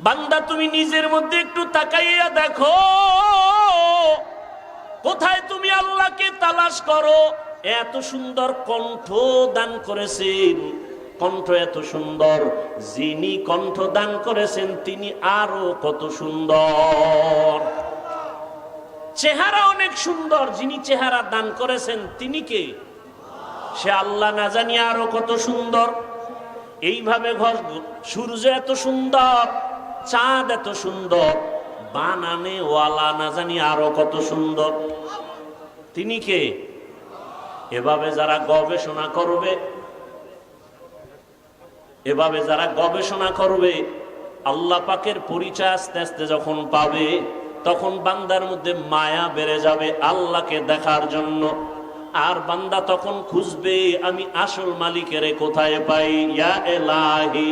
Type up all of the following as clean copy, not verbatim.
বান্দা তুমি নিজের মধ্যে একটু তাকাইয়া দেখো, কোথায় তুমি আল্লাহকে তালাশ করো। এত সুন্দর কণ্ঠ দান করেছেন, কণ্ঠ এত সুন্দর, যিনি কণ্ঠ দান করেছেন তিনি আরো কত সুন্দর। চেহারা অনেক সুন্দর, যিনি চেহারা দান করেছেন তিনি কে? সে আল্লাহ, না জানি আরো কত সুন্দর। এইভাবে সূর্য এত সুন্দর, চাঁদ এত সুন্দর, বানানে ওয়ালা না জানি আরো কত সুন্দর, তিনি কে? এভাবে যারা গবেষণা করবে, এভাবে যারা গবেষণা করবে, আল্লাহ পাকের পরিচয় আস্তে আস্তে যখন পাবে, তখন বান্দার মধ্যে মায়া বেড়ে যাবে আল্লাহকে দেখার জন্য। আর বান্দা তখন খুঁজবে আমি আসল মালিকের কোথায় পাই। ইয়া এলাহি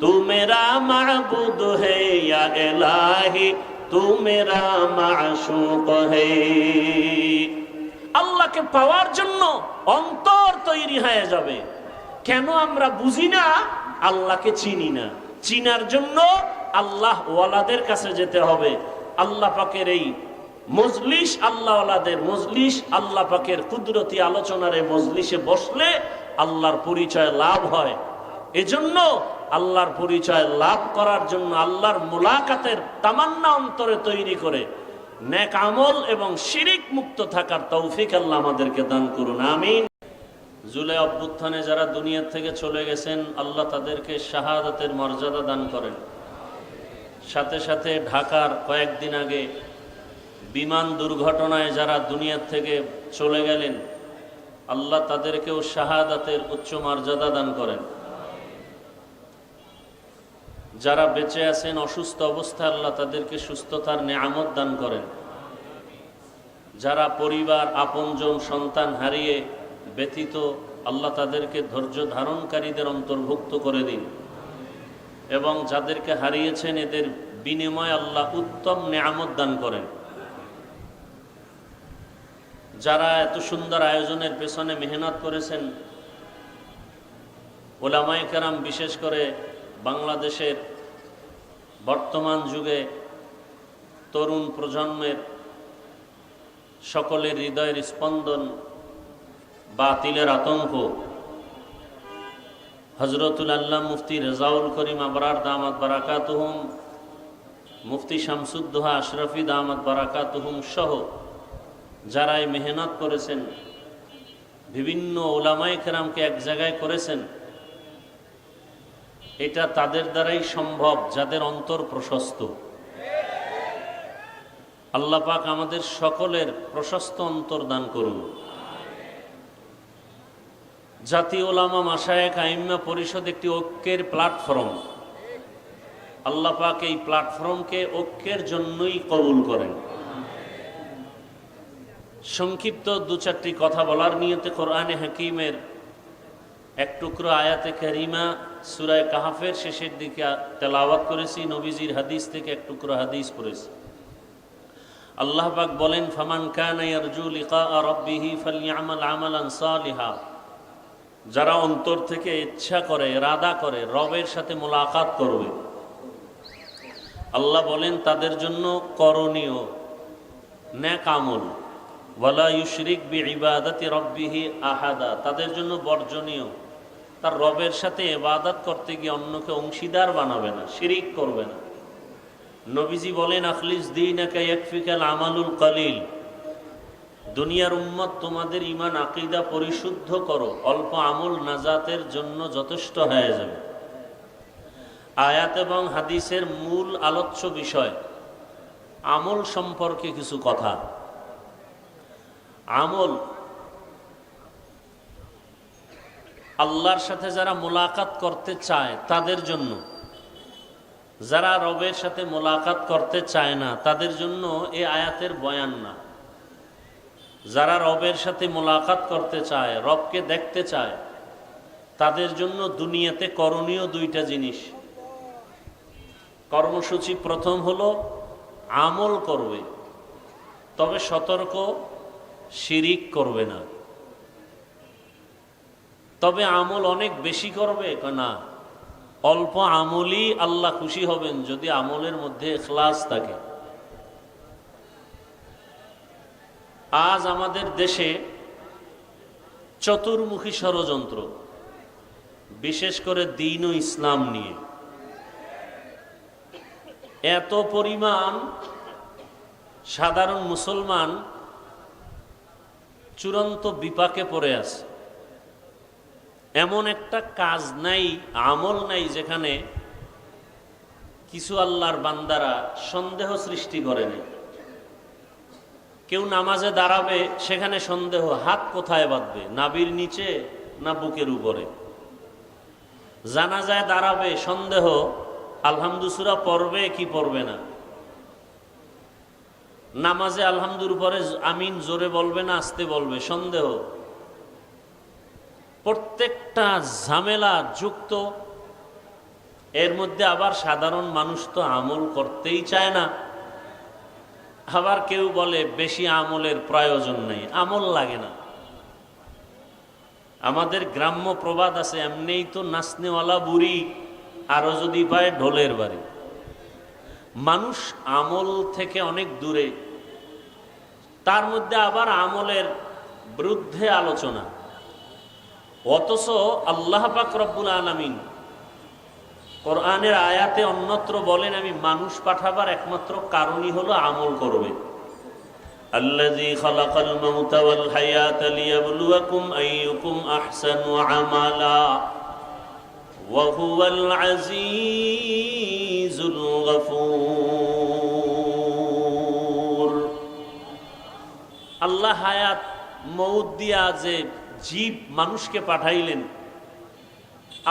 তু মেরা মাবুদ হে, ইয়া এলাহি তু মেরা মাশুক হে। আল্লাহকে পাওয়ার জন্য অন্তর তৈরি হয়ে যাবে। কেন আমরা বুঝি না? আল্লাহকে চিনি না। চিনার জন্য আল্লাহ ওয়ালাদের কাছে যেতে হবে। আল্লাহ পাকের এই মজলিস, আল্লাহ ওয়ালাদের মজলিস, আল্লাহ পাকের কুদরতি আলোচনার এই মজলিসে বসলে আল্লাহর পরিচয় লাভ হয়। এজন্য আল্লাহর পরিচয় লাভ করার জন্য আল্লাহর মুলাকাতের তামান্না অন্তরে তৈরি করে নেক আমল এবং শিরিক মুক্ত থাকার তৌফিক আল্লাহ আমাদেরকে দান করুন, আমিন। জুলাই অভ্যুত্থানে যারা দুনিয়া থেকে চলে গেছেন, আল্লাহ তাদেরকে শাহাদাতের মর্যাদা দান করেন। সাথে সাথে ঢাকার কয়েকদিন আগে বিমান দুর্ঘটনায় যারা দুনিয়া থেকে চলে গেলেন, আল্লাহ তাদেরকেও শাহাদাতের উচ্চ মর্যাদা দান করেন। যারা বেঁচে আছেন অসুস্থ অবস্থায়, আল্লাহ তাদেরকে সুস্থতার নেয়ামত দান করেন। যারা পরিবার, আপনজন, সন্তান হারিয়ে ব্যথিত, আল্লাহ তাদেরকে ধৈর্য ধারণকারীদের অন্তর্ভুক্ত করে দিন। এবং যাদেরকে হারিয়েছেন এদের বিনিময়ে আল্লাহ উত্তম নেয়ামত দান করেন। যারা এত সুন্দর আয়োজনের পেছনে মেহনত করেছেন, ওলামায়ে কেরাম, বিশেষ করে বাংলাদেশের বর্তমান যুগে তরুণ প্রজন্মের সকলের হৃদয়ের স্পন্দন, বাতিলের আতঙ্ক, হযরতুল আল্লাহ মুফতি রেজাউল করিম আবরার দামাত বারাকাতুহুম, মুফতি শামসুদ্দোহা আশরাফি দামাত বারাকাতুহুম সহ যারা এই মেহনত করেছেন, বিভিন্ন ওলামায়ে কেরামকে এক জায়গায় করেছেন, এটা তাদের দ্বারাই সম্ভব যাদের অন্তর প্রশস্ত। আল্লাহ পাক আমাদের সকলের প্রশস্ত অন্তর দান করুন। জাতীয় ওলামা মাশায়েখ আইম্মা পরিষদ একটি ঐক্যের প্ল্যাটফর্ম। আল্লাহ পাক এই প্ল্যাটফর্মকে ঐক্যের জন্যই কবুল করেন। সংক্ষিপ্ত দু চারটি কথা বলার নিয়তে কোরআনে হাকিমের এক টুকরো আয়াতে কারিমা সূরা কাহফের শেষের দিকে তেলাওয়াত করেছি, নবীজির হাদিস থেকে এক টুকরো হাদিস পড়েছি। আল্লাহ পাক বলেন, ফামান কানা ইয়ারজু লিকা রাব্বিহি ফালইআমাল আমালান সালিহা। যারা অন্তর থেকে ইচ্ছা করে, ইরাদা করে রবের সাথে মোলাকাত করবে, আল্লাহ বলেন তাদের জন্য করণীয় নেক আমল। ওয়ালা ইউশরিক বিইবাদাতি রাব্বিহি আহাদা। তাদের জন্য বর্জনীয়, তার রবের সাথে ইবাদত করতে গিয়ে অন্যকে অংশীদার বানাবে না, শিরিক করবে না। নবীজি বলেন, আখলিস দীনাকা ইয়াকফিকাল আমালুল কলিল। দুনিয়ার উম্মত, তোমাদের ঈমান আকীদা পরিশুদ্ধ করো, অল্প আমল নাজাতের জন্য যথেষ্ট হয়ে যাবে। আয়াত এবং হাদিসের মূল আলোচ্য বিষয় আমল সম্পর্কে কিছু কথা। আমল, আল্লাহর সাথে যারা মোলাকাত করতে চায় তাদের জন্য, যারা রবের সাথে মোলাকাত করতে চায় না তাদের জন্য এই আয়াতের বয়ান না। যারা রবের সাথে মোলাকাত করতে চায়, রবকে দেখতে চায়, তাদের জন্য দুনিয়াতে করণীয় দুইটা জিনিস। কর্মসূচি প্রথম হলো আমল করবে, তবে সতর্ক, শিরিক করবে না। তবে আমল অনেক বেশি করবে না, অল্প আমলই আল্লাহ খুশি হবেন যদি আমলের মধ্যে ইখলাস থাকে। আজ আমাদের দেশে চতুর্মুখী ষড়যন্ত্র, বিশেষ করে দ্বীন ও ইসলাম নিয়ে এত পরিমাণ সাধারণ মুসলমান চূড়ান্ত বিপাকে পড়ে আছে। এমন একটা কাজ নাই, আমল নাই যেখানে কিছু আল্লাহর বান্দারা সন্দেহ সৃষ্টি করেনি। কেউ নামাজে দাঁড়াবে, সেখানে সন্দেহ, হাত কোথায় বাঁধবে, নাভির নিচে না বুকের উপরে। জানাজায় দাঁড়াবে, সন্দেহ, আলহামদু সূরা পড়বে কি পড়বে না। নামাজে আলহামদুর উপরে আমিন জোরে বলবে না আস্তে বলবে, সন্দেহ। প্রত্যেকটা ঝামেলা যুক্ত। এর মধ্যে আবার সাধারণ মানুষ তো আমল করতেই চায় না। আবার কেউ বলে বেশি আমলের প্রয়োজন নেই, আমল লাগে না। আমাদের গ্রাম্য প্রবাদ আছে, এমনিই তো নাচনেওয়ালা বুড়ি, আরো যদি পায় ঢোলের বাড়ি। মানুষ আমল থেকে অনেক দূরে, তার মধ্যে আবার আমলের বিরুদ্ধে আলোচনা। অথচ আল্লাহ পাক রব্বুল আলামিন কোরআনের আয়াতে অন্যত্র বলেন, আমি মানুষ পাঠাবার একমাত্র কারণই হলো আমল করবে। আল্লাযী খালাকাল মাউতা ওয়াল হায়াতা লিয়াবলুয়াকুম আইয়ুকুম আহসানু আমালা ওয়া হুয়াল আজিজুল গফুর। আল্লাহ হায়াত মউত দিয়া যে জীব মানুষকে পাঠাইলেন,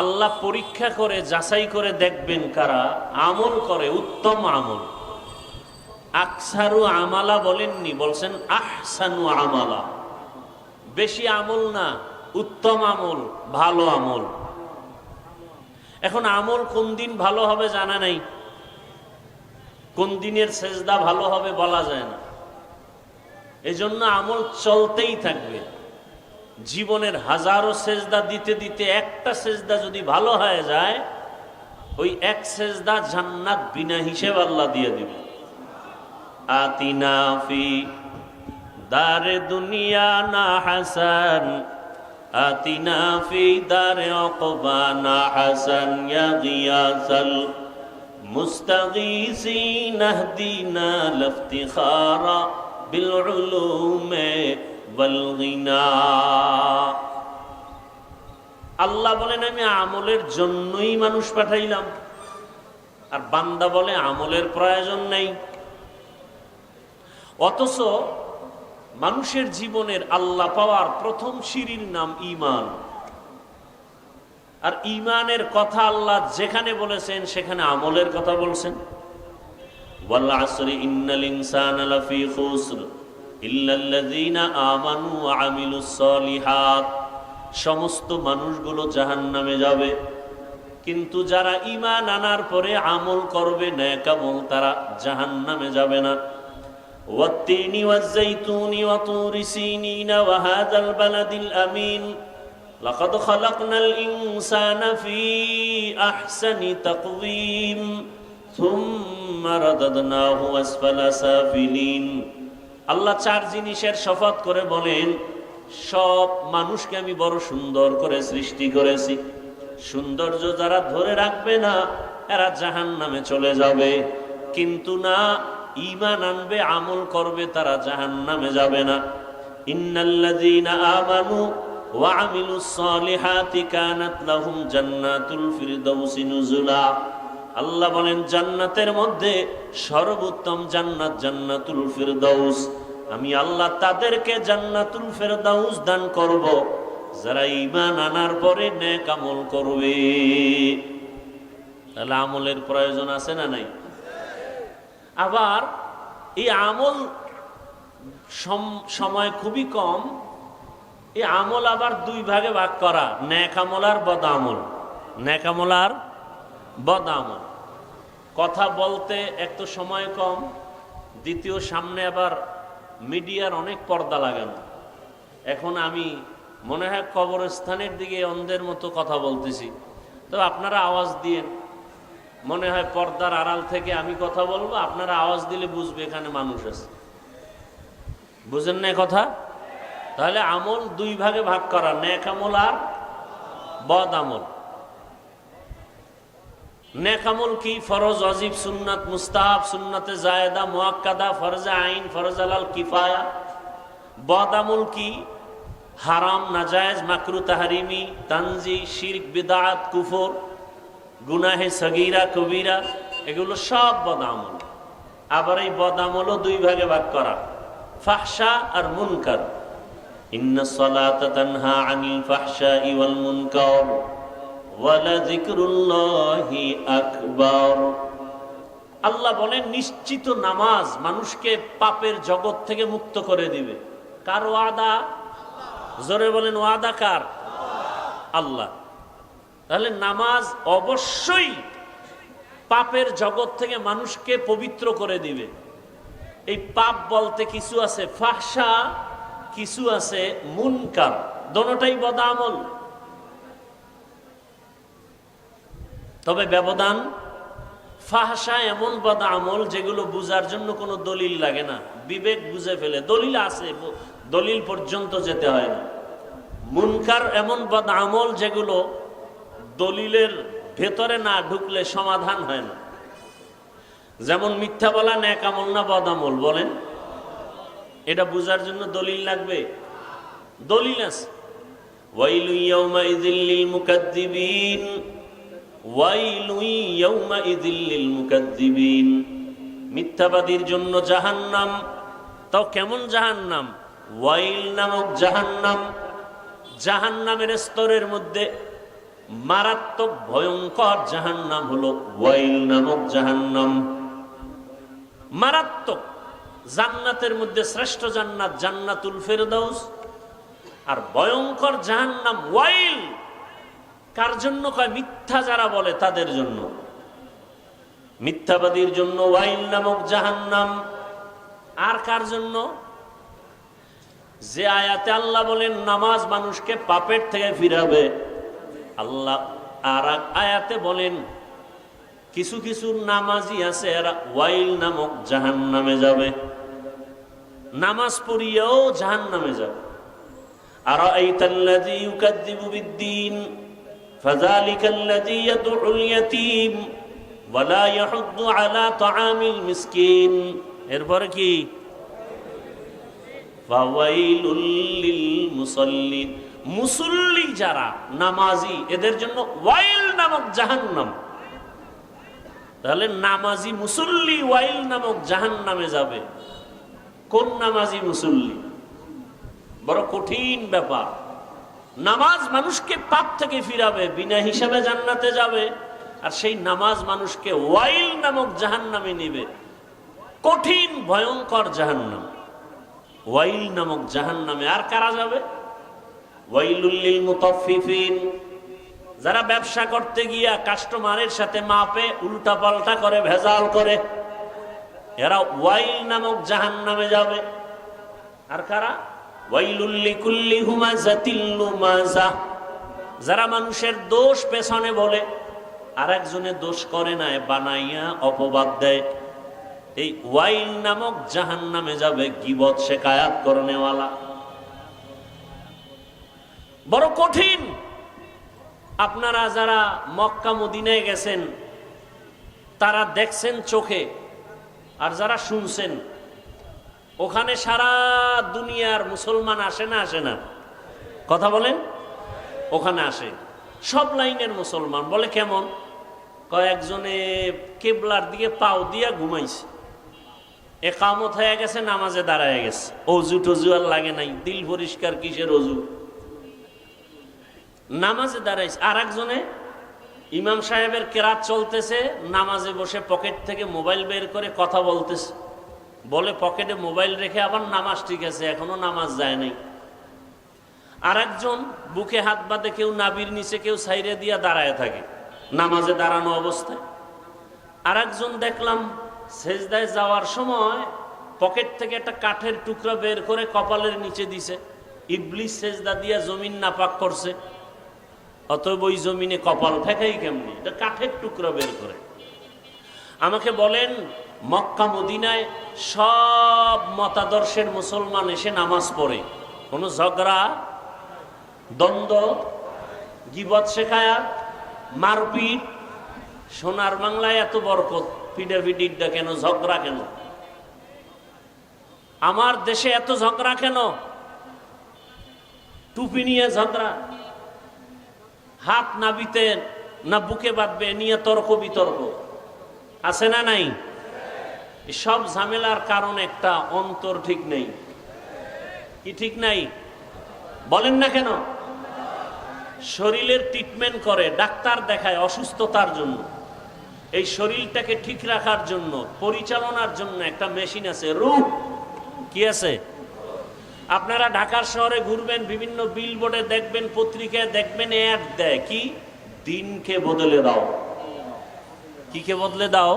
আল্লাহ পরীক্ষা করে যাচাই করে দেখবেন কারা আমল করে, উত্তম আমল। আকসারু আমালা বলেননি, বলছেন আহসানু আমালা। বেশি আমল না, উত্তম আমল, ভালো আমল। এখন আমল কোন দিন ভালো হবে জানা নাই, কোন দিনের সেজদা ভালো হবে বলা যায় না। এজন্য আমল চলতেই থাকবে। জীবনের হাজারো সেজদা দিতে দিতে একটা সেজদা যদি ভালো হয়ে যায়, ওই এক সেজদা জান্নাত বিনা হিসেব আল্লাহ দিয়ে দিবে। আতিনা ফি দারে দুনিয়া না হাসান, আতিনা ফি দারে উকবা না হাসান, ইয়া গিয়াসাল মুস্তাগীসিন আহদিনা লিফতিখারা বিল উলুমে ওয়াল গিনা। আল্লাহ বলেন আমি আমলের জন্যই মানুষ পাঠাইলাম, আর বান্দা বলে আমলের প্রয়োজন নেই। অথচ মানুষের জীবনের আল্লাহ পাওয়ার প্রথম সিঁড়ির নাম ঈমান। আর ঈমানের কথা আল্লাহ যেখানে বলেছেন সেখানে আমলের কথা বলছেন। ওয়াল আসরি ইন্নাল ইনসানা লাফি খুসর ইল্লাল্লাযীনা আমানু ওয়া আমিলুস সলিহাত। সমস্ত মানুষগুলো জাহান্নামে যাবে, কিন্তু যারা ঈমান আনার পরে আমল করবে নেক আমল, তারা জাহান্নামে যাবে না। ওয়াত-তিনি ওয়াজ-যাইতুনি ওয়া তুরি সিনিনা ওয়া হাযাল বালাদিল আমিন লাকাদ খালাকনাল ইনসানা ফি আহসানি তাকওয়িম সুম্মা রাদাদনাহু আসফালা সাফিলিন। আল্লাহ চার জিনিসের শপথ করে বলেন, সব মানুষকে আমি বড় সুন্দর করে সৃষ্টি করেছি। সৌন্দর্য যারা ধরে রাখবে না এরা জাহান্নামে চলে যাবে, কিন্তু না, ঈমান আনবে আমল করবে তারা জাহান্নামে যাবে না। ইন্নাল্লাযীনা আমানু ওয়া আমিলুস সলিহাতি কানাত লাহুম জান্নাতুল ফিরদাউসি নুজুলা। আল্লাহ বলেন জান্নাতের মধ্যে সর্বোত্তম জান্নাত জান্নাতুল ফিরদাউস। আমি আল্লাহ তাদেরকে জান্নাতুল ফিরদাউস দান করব যারা ঈমান আনার পরে নেক আমল করবে। তাহলে আমলের প্রয়োজন আছে না নাই? আবার এই আমল সময় খুবই কম। এই আমল আবার দুই ভাগে ভাগ করা, নেক আমল আর বদ আমল। নেক আমল আর বদ আমল। কথা বলতে এক তো সময় কম, দ্বিতীয় সামনে আবার মিডিয়ার অনেক পর্দা লাগানো। এখন আমি মনে হয় কবরস্থানের দিকে অন্ধের মতো কথা বলতেছি, তো আপনারা আওয়াজ দিয়েন, মনে হয় পর্দার আড়াল থেকে আমি কথা বলবো, আপনারা আওয়াজ দিলে বুঝবে এখানে মানুষ আছে। বুঝেন না কথা? তাহলে আমল দুই ভাগে ভাগ করা, নেক আমল আর বদ আমল। নেক আমল কি? ফরজ, ওয়াজিব, সুন্নাত, মুস্তাহাব, সুন্নাতে জায়েদা, মুআক্কাদা, ফরজে আইন, ফরজ আলাল কিফায়া। বদ আমল কি? হারাম, নাজায়েজ, মাকরু, তাহরিমি, তানজি, শিরক, বিদআত, কুফর, গুনাহে সগীরা, কবিরা, এগুলো সব বদ আমল। আবার এই বদ আমলও দুই ভাগে ভাগ করা, ফাহশা আর মুনকার। ইন্নাস সালাতা তানহা আনিল ফাহশাই ওয়াল মুনকার ওয়া লাযিকরুল্লাহি আকবার। আল্লাহ বলেন নিশ্চিত নামাজ মানুষকে পাপের জগৎ থেকে মুক্ত করে দিবে। কার ওয়াদা? জোরে বলেন, ওয়াদা কার? আল্লাহ। তাহলে নামাজ অবশ্যই পাপের জগৎ থেকে মানুষকে পবিত্র করে দিবে। এই পাপ বলতে কিছু আছে ফাহশা, কিছু আছে মুনকার, দোনোটাই বদআমল। তবে ব্যবধান, ফাহশা এমন বদআমল যেগুলো বুঝার জন্য কোনো দলিল লাগে না, বিবেক বুঝে ফেলে, দলিল আছে, দলিল পর্যন্ত যেতে হয় না। মুনকার এমন বদআমল যেগুলো দলিলের ভেতরে না ঢুকলে সমাধান হয় না। যেমন মিথ্যা বলা নেক আমল না বদআমল? বলেন। এটা বুঝার জন্য দলিল লাগবে? দলিল আছে। ওয়াইলু ইয়াউমাইযিল লিল মুকাদ্দিবিন, ওয়াইলু ইয়াউমাইযিল লিল মুকাদ্দিবিন। মিথ্যাবাদীর জন্য জাহান্নাম। তাও কেমন জাহান্নাম? ওয়াইল নামক জাহান্নাম। জাহান্নামের স্তরের মধ্যে মারাত্মক ভয়ঙ্কর জাহান্নাম হলো ওয়াইল নামক জাহান্নাম। মারাত্মক। জান্নাতের মধ্যে শ্রেষ্ঠ জান্নাত জান্নাতুল ফেরদাউস, আর ভয়ঙ্কর জাহান্নাম ওয়াইল। কার জন্য কয়? মিথ্যা যারা বলে তাদের জন্য। মিথ্যাবাদীর জন্য ওয়াইল নামক জাহান্নাম। আর কার জন্য? যে আয়াতে আল্লাহ বলেন নামাজ মানুষকে পাপের থেকে ফিরাবে, আল্লাহ আর আয়াতে বলেন কিছু কিছু নামাজি আছে এরা ওয়াইল নামক জাহান্নামে যাবে, নামাজ পড়িয়েও জাহান্নামে যাবে। আরাআইতাল্লাযী ইউকাযযিবু বিদ্দীন ফাযালিকাল্লাযী ইয়াদউল ইয়াতীম ওয়া লা ইয়াহুদ্দু আলা তাআমিল মিসকিন। এরপরে কি? ফাওয়াইলুল লিল মুসাল্লিন। মুসল্লি যারা নামাজি এদের জন্য ওয়াইল নামক জাহান্নাম। তাহলে নামাজি মুসল্লি ওয়াইল নামক জাহান্নামে যাবে। কোন নামাজি মুসল্লি? বড় কঠিন ব্যাপার। নামাজ মানুষকে পাপ থেকে ফিরাবে, বিনা হিসাবে জান্নাতে যাবে, আর সেই নামাজ মানুষকে ওয়াইল নামক জাহান্নামে নিবে। কঠিন ভয়ঙ্কর জাহান্নাম, ওয়াইল নামক জাহান্নামে। আর কারা যাবে? ওয়াইলুল লিল মুতাফফিফিন। যারা ব্যবসা করতে গিয়া কাস্টমারের সাথে মাপে উল্টা পাল্টা করে, ভেজাল করে, এরা ওয়াইল নামক জাহান্নামে যাবে। আর কারা? ওয়াইলুল লিকুল্লি হুমাযাতিল লুমাযা। যারা মানুষের দোষ পেছনে বলে, আর একজনের দোষ করে না বানাইয়া অপবাদ দেয়, এই ওয়াইল নামক জাহান্নামে যাবে। গীবত শিকায়াত করনেওয়ালা। বড় কঠিন। আপনারা যারা মক্কা মদিনায় গেছেন তারা দেখছেন চোখে, আর যারা শুনছেন, ওখানে সারা দুনিয়ার মুসলমান আসে না? আসে না? কথা বলেন। ওখানে আসে সব লাইনের মুসলমান। বলে কেমন? কয়েকজনে কেবলার দিকে পাও দিয়া ঘুমাইছে, একামত হয়ে গেছে, নামাজে দাঁড়ায় গেছে, অজু টজু আর লাগে নাই, দিল পরিষ্কার, কিসের অজু, নামাজে দাঁড়াইছে। আর একজনে ইমাম সাহেবের কেরাত চলতেছে, নামাজে বসে পকেট থেকে মোবাইল বের করে কথা বলতেছে। বলে পকেটে মোবাইল রেখে আবার নামাজ ঠিক আছে, এখনো নামাজ যায় নাই। আর একজন বুকে হাত বাঁধে, কেউ নাবির নিচে, কেউ সাইরে দিয়া দাঁড়ায় থাকে নামাজে দাঁড়ানো অবস্থায়। আর একজন দেখলাম সেজদায় যাওয়ার সময় পকেট থেকে একটা কাঠের টুকরা বের করে কপালের নিচে দিছে। ইবলিস সেজদা দিয়া জমিন নাপাক করছে। অতএব ওই জমিনে কপাল ঠেকাই কেমনি? এটা কাঠের টুকরা বের করে। আমাকে বলেন, মক্কা মদিনায় সব মতাদর্শের মুসলমান এসে নামাজ পড়ে, কোনো ঝগড়া, দ্বন্দ্ব, গীবত, শেখায়াত, মারপিট? সোনার বাংলায় এত বরকত, পিডাপিডিটা কেন? ঝগড়া কেন? আমার দেশে এত ঝগড়া কেন? টুপি নিয়ে ঝগড়া, হাত নাবিতে না বুকে বাঁধবে নিয়ে তর্ক বিতর্ক, আছে না নাই? সব ঝামেলার কারণ একটা, অন্তর ঠিক নেই। কি ঠিক নাই? বলেন না কেন? শরীরের ট্রিটমেন্ট করে, ডাক্তার দেখায় অসুস্থতার জন্য। এই শরীরটাকে ঠিক রাখার জন্য, পরিচালনার জন্য একটা মেশিন আছে, রূহ। কি আছে? আপনারা ঢাকার শহরে ঘুরবেন, বিভিন্ন বিলবোর্ডে দেখবেন, পত্রিকায় দেখবেন, অ্যাড দেয় কি? দিনকে বদলে দাও। কি কে বদলে দাও?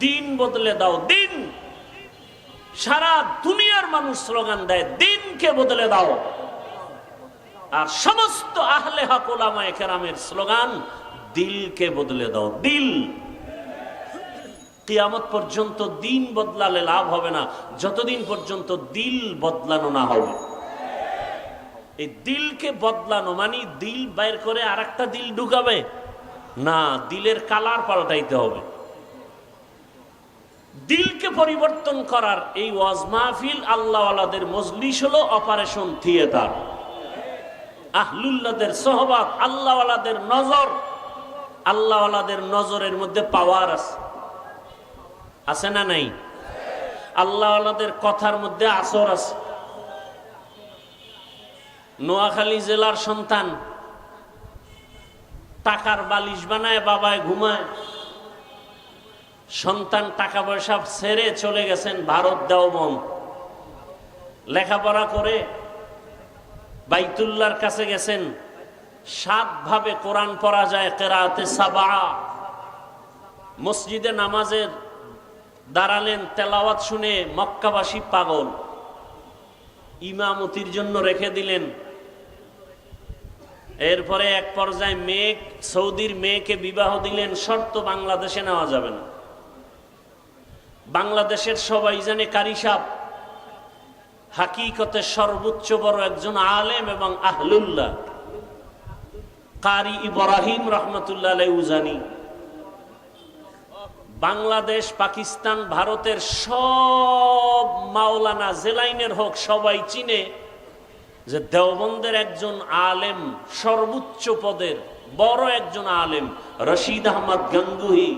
দিন বদলে দাও। দিন, সারা দুনিয়ার মানুষ স্লোগান দেয় দিনকে বদলে দাও। আর সমস্ত আহলে হক উলামায়ে কেরামের স্লোগান দিলকে বদলে দাও। দিল। কিয়ামত পর্যন্ত দিন বদলালে লাভ হবে না, যতদিন পর্যন্ত দিল বদলানো না হবে। এই দিলকে বদলানো মানে দিল বাইর করে আর একটা দিল ঢুকাবে না, দিলের কালার পাল্টাইতে হবে। দিলকে পরিবর্তন করার এই ওয়াজ মাহফিল, আল্লাহওয়ালাদের মজলিস হলো অপারেশন থিয়েটার। আহলুল্লাহদের সোহবত, আল্লাহওয়ালাদের নজর, আল্লাহওয়ালাদের নজরের মধ্যে পাওয়ার আছে, আছে না নাই? আল্লাহওয়ালাদের কথার মধ্যে আসর আছে। নোয়াখালী জেলার সন্তান টাকার বালিশ বানায় বাবায় ঘুমায়। সন্তান টাকা পয়সা ছেড়ে চলে গেছেন ভারত দেওবন্দ, লেখাপড়া করে বাইতুল্লাহর কাছে গেছেন। 7 ভাবে কোরআন পড়া যায়, কেরাতে সাবা। মসজিদে নামাজে দাঁড়ালেন, তেলাওয়াত শুনে মক্কাবাসী পাগল, ইমামতির জন্য রেখে দিলেন। এরপরে এক পর্যায়ে মেয়ে, সৌদির মেয়েকে বিবাহ দিলেন, শর্ত বাংলাদেশে নেওয়া যাবে না। বাংলাদেশের সবাই জানে কারি সাহেব হাকিকতে সর্বোচ্চ বড় একজন আলেম এবং আহলুল্লাহ, কারি ইব্রাহিম রহমতুল্লাহ আলাইহি উজানি। বাংলাদেশ, পাকিস্তান, ভারতের সব মাওলানা জেলাইনের হোক, সবাই চিনে যে দেওবন্দের একজন আলেম, সর্বোচ্চ পদের বড় একজন আলেম, রশিদ আহমদ গঙ্গুহি।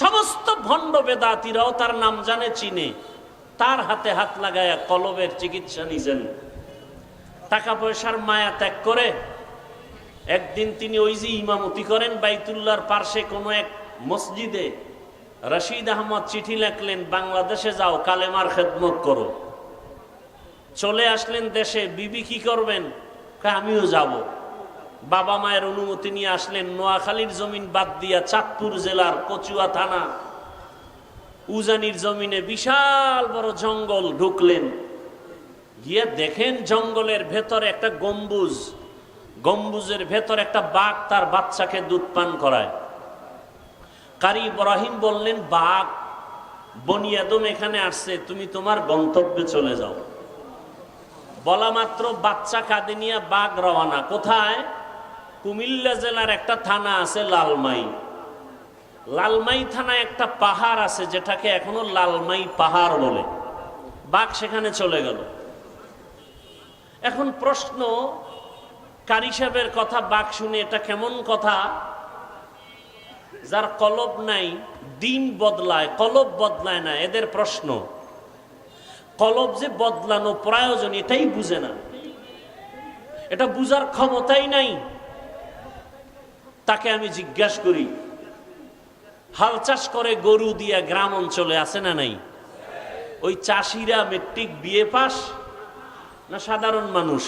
সমস্ত ভণ্ড বেদাতিরাও তার নাম জানে, চিনে। তার হাতে হাত লাগায়া কলবের চিকিৎসা নিছেন। টাকা পয়সার মায়া ত্যাগ করে একদিন তিনি ওই যে ইমামতি করেন বাইতুল্লাহর পার্শ্বে কোনো এক মসজিদে, রশিদ আহমদ চিঠি লিখলেন, বাংলাদেশে যাও, কালেমার খেদমত করো। চলে আসলেন দেশে। বিবি কি করবেন? আমিও যাব। বাবা মায়ের অনুমতি নিয়ে আসলেন। নোয়াখালীর জমিন বাদ দিয়া চাঁদপুর জেলার কচুয়া থানা উজানির জমিনে বিশাল বড় জঙ্গল ঢুকলেন। গিয়ে দেখেন জঙ্গলের ভেতরে একটা গম্বুজ, গম্বুজের ভেতর একটা বাঘ তার বাচ্চাকে দুধ পান করায়। কারি ইব্রাহিম বললেন, বাঘ, বনি আদম এখানে আসছে, তুমি তোমার গন্তব্যে চলে যাও। বলা মাত্র বাচ্চা কাঁধে নিয়ে বাঘ রওনা। কোথায়? কুমিল্লা জেলার একটা থানা আছে লালমাই। লালমাই থানায় একটা পাহাড় আছে যেটাকে এখনো লালমাই পাহাড় বলে। বাঘ সেখানে চলে গেল। এখন প্রশ্ন, কারি সাহেবের কথা বাঘ শুনে এটা কেমন কথা? যার কলব নাই, দিন বদলায়, কলব বদলায় না। এদের প্রশ্ন, কলব যে বদলানো প্রয়োজন এটাই বুঝে না, এটা বুঝার ক্ষমতাই নাই। তাকে আমি জিজ্ঞাসা করি, হাল চাষ করে গরু দিয়া গ্রাম অঞ্চলে, আছে না নাই? ওই চাষিরা মেট্রিক বিএ পাস না সাধারণ মানুষ?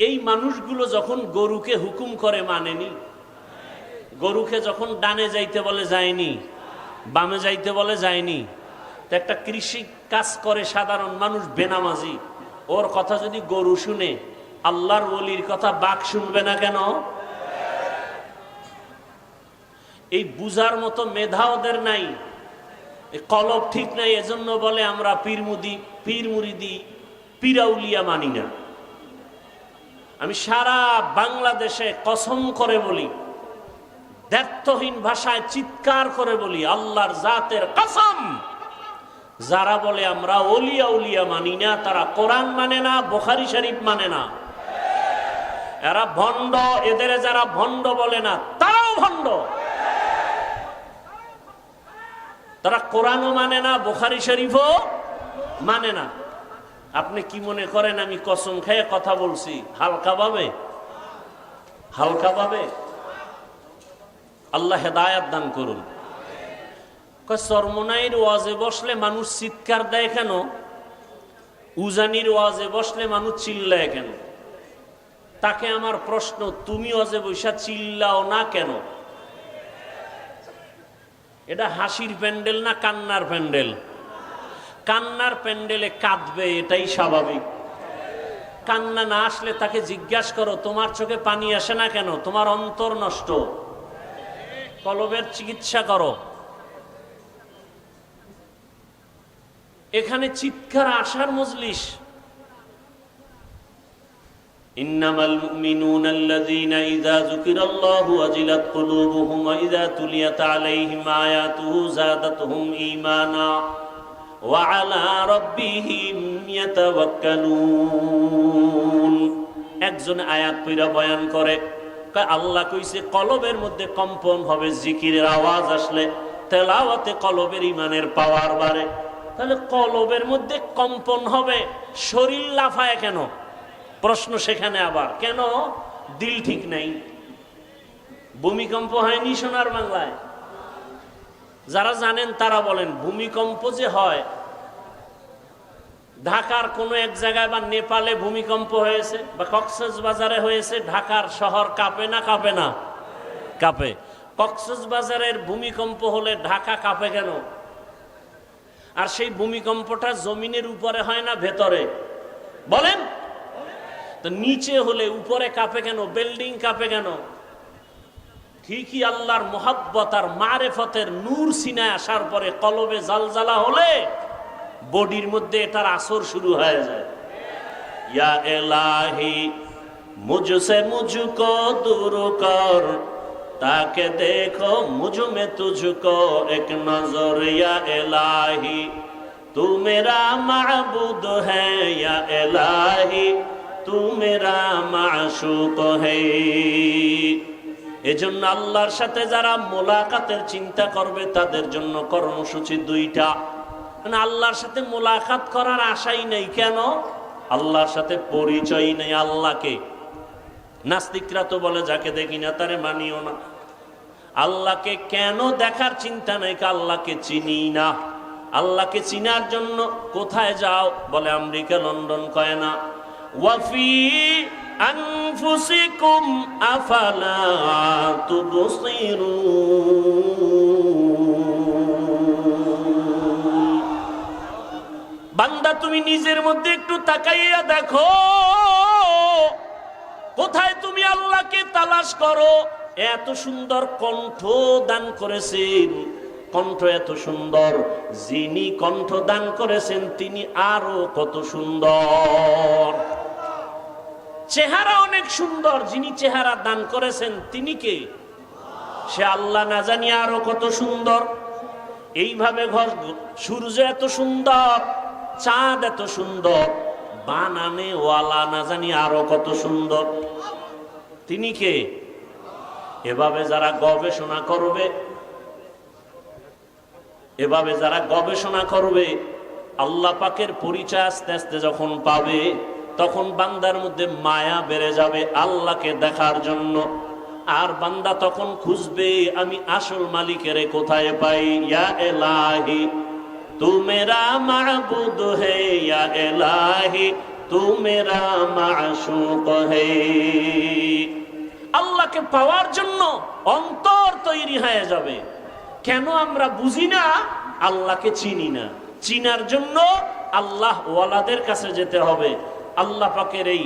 এই মানুষগুলো যখন গরুকে হুকুম করে মানেনি। গরুকে যখন ডানে যাইতে বলে যায়নি, বামে যাইতে বলে যায়নি। তো একটা কৃষি কাজ করে সাধারণ মানুষ বেনামাজি, ওর কথা যদি গরু শুনে আল্লাহর ওলির কথা বাক শুনবে না কেন? এই বুঝার মতো মেধা ওদের নাই, কলব ঠিক নাই, এজন্য বলে আমরা পীর মুরিদি পীরাউলিয়া মানি না। আমি সারা বাংলাদেশে কসম করে বলি, দ্ব্যর্থহীন ভাষায় চিৎকার করে বলি, আল্লাহর জাতের কসম, যারা বলে আমরা ওলিয়া উলিয়া মানি না, তারা কোরআন মানে না, বুখারী শরীফ মানে না, এরা ভণ্ড। এদের যারা ভণ্ড বলে না তারাও ভণ্ড। তারা কোরআনও মানে না, বুখারী শরীফও মানে না। আপনি কি মনে করেন আমি কসম খেয়ে কথা বলছি হালকা ভাবে? হালকা ভাবে? আল্লাহ হেদায়াত দান করুন। চরমনাইয়ের ওয়াজে বসলে মানুষ চিৎকার দেয় কেন? উজানির ওয়াজে বসলে মানুষ চিল্লায় কেন? তাকে আমার প্রশ্ন, তুমি ওয়াজে বৈশা চিল্লাও না কেন? এটা হাসির প্যান্ডেল না কান্নার প্যান্ডেল? কান্নার প্যান্ডেলে কাঁদবে, এটাই স্বাভাবিক। কান্না না আসলে তাকে জিজ্ঞাসা করো, তোমার চোখে পানি আসে না কেন? তোমার অন্তর নষ্ট, কলবের চিকিৎসা করো। এখানে চিৎকার আসার মজলিস। ইন্নামাল মুমিনুনাল্লাযীনা ইযা যুকিরাল্লাহু ওয়াজিলাত কুলুবুহুম ওয়া ইযা তুলিয়াত আলাইহিম আয়াতুহু যাদাতুহুম ঈমানা ওয়া আলা রাব্বিহিম ইয়াতাওয়াক্কালুন। একজন আয়াত পড়া বয়ান করে, আল্লাহ কইছে কলবের মধ্যে কম্পন হবে জিকিরের আওয়াজ আসলে, তেলাওয়াতে কলবের ঈমানের পাওয়ার বাড়ে। তাহলে কলবের মধ্যে কম্পন হবে, শরীর লাফায় কেন? প্রশ্ন সেখানে আবার, কেন? দিল ঠিক নাই। ভূমিকম্প হয়নি সোনার বাংলায়? যারা জানেন তারা বলেন, ভূমিকম্প যে হয় ঢাকার কোনো এক জায়গায় বা নেপালে ভূমিকম্প হয়েছে বা কক্সবাজারে হয়েছে, ঢাকার শহর কাঁপে না কাঁপে না? কাঁপে। কক্সবাজারের ভূমিকম্প হলে ঢাকা কাঁপে কেন? আর সেই ভূমিকম্পটা জমিনের উপরে হয় না ভেতরে? বলেন তো, নিচে হলে উপরে কাঁপে কেন? বিল্ডিং কাঁপে কেন? ঠিকই আল্লাহর মোহাব্বত আর মারেফতের নূর সিনায় আসার পরে কলবে জালজালা হলে বডির মধ্যে এটার আসর শুরু হয়ে যায়। ইয়া ইলাহি মুঝসে মুঝকো দূর কর, তাকে দেখো মুঝ মে তুঝকো এক নজর। ইয়া ইলাহি তু মেরা মাবুদ হ্যায়, ইয়া ইলাহি তু মেরা মাশুক হ্যায়। এজন্য আল্লাহর সাথে যারা মোলাকাতের চিন্তা করবে তাদের জন্য কর্মসূচি দুইটা। মানে আল্লাহর সাথে মোলাকাত করার আশাই নেই। কেন? আল্লাহর সাথে পরিচয় নেই আল্লাহকে। নাস্তিকরা তো বলে যাকে দেখি না তারে মানিও না। আল্লাহকে কেন দেখার চিন্তা নেই? আল্লাহকে চিনি না। আল্লাহকে চিনার জন্য কোথায় যাও? বলে আমেরিকা, লন্ডন কয় না। ওয়াফি আনফুসিকুম আফালা তুবসিরুন। বান্দা তুমি নিজের মধ্যে একটু তাকাইয়া দেখো, কোথায় তুমি আল্লাহকে তালাশ করো। এত সুন্দর কণ্ঠ দান করেছেন, কণ্ঠ এত সুন্দর, যিনি কণ্ঠ দান করেছেন তিনি আরো কত সুন্দর। চেহারা অনেক সুন্দর, যিনি চেহারা দান করেছেন তিনি কে? সে আল্লাহ, না জানি আরো কত সুন্দর। এইভাবে সূর্য এত সুন্দর, চাঁদ এত সুন্দর, বানানে ওয়ালা না জানি আরো কত সুন্দর। তিনি কে? এভাবে যারা গবেষণা করবে, এভাবে যারা গবেষণা করবে, আল্লাহ পাকের পরিচয় আস্তে আস্তে যখন পাবে, তখন বান্দার মধ্যে মায়া বেড়ে যাবে আল্লাহকে দেখার জন্য। আর বান্দা তখন খুঁজবে আমি আসল মালিকের কোথায় পাই। ইয়া ইলাহি তু মেরা মাবুদ হে, ইয়া ইলাহি তু মেরা মাশুক হে। আল্লাহকে পাওয়ার জন্য অন্তর তৈরি হয়ে যাবে। কেন আমরা বুঝি না? আল্লাহকে চিনি না। চিনার জন্য আল্লাহ ওয়ালাদের কাছে যেতে হবে। আল্লাহ পাকের এই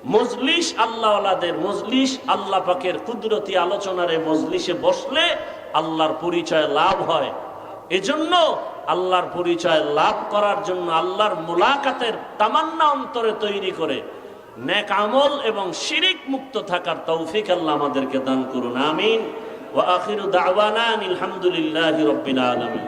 মজলিস আল্লাহওয়ালাদের মজলিস, আল্লাহ পাকের কুদরতি আলোচনার এই মজলিসে বসলে আল্লাহর পরিচয় লাভ হয়। এজন্য আল্লাহর পরিচয় লাভ করার জন্য আল্লাহর মুলাকাতের তামান্না অন্তরে তৈরি করে নেক আমল এবং শিরিক মুক্ত থাকার তৌফিক আল্লাহ আমাদেরকে দান করুন, আমিন। ওয়া আখিরু দাওয়ানা আলহামদুলিল্লাহি রাব্বিল আলামিন।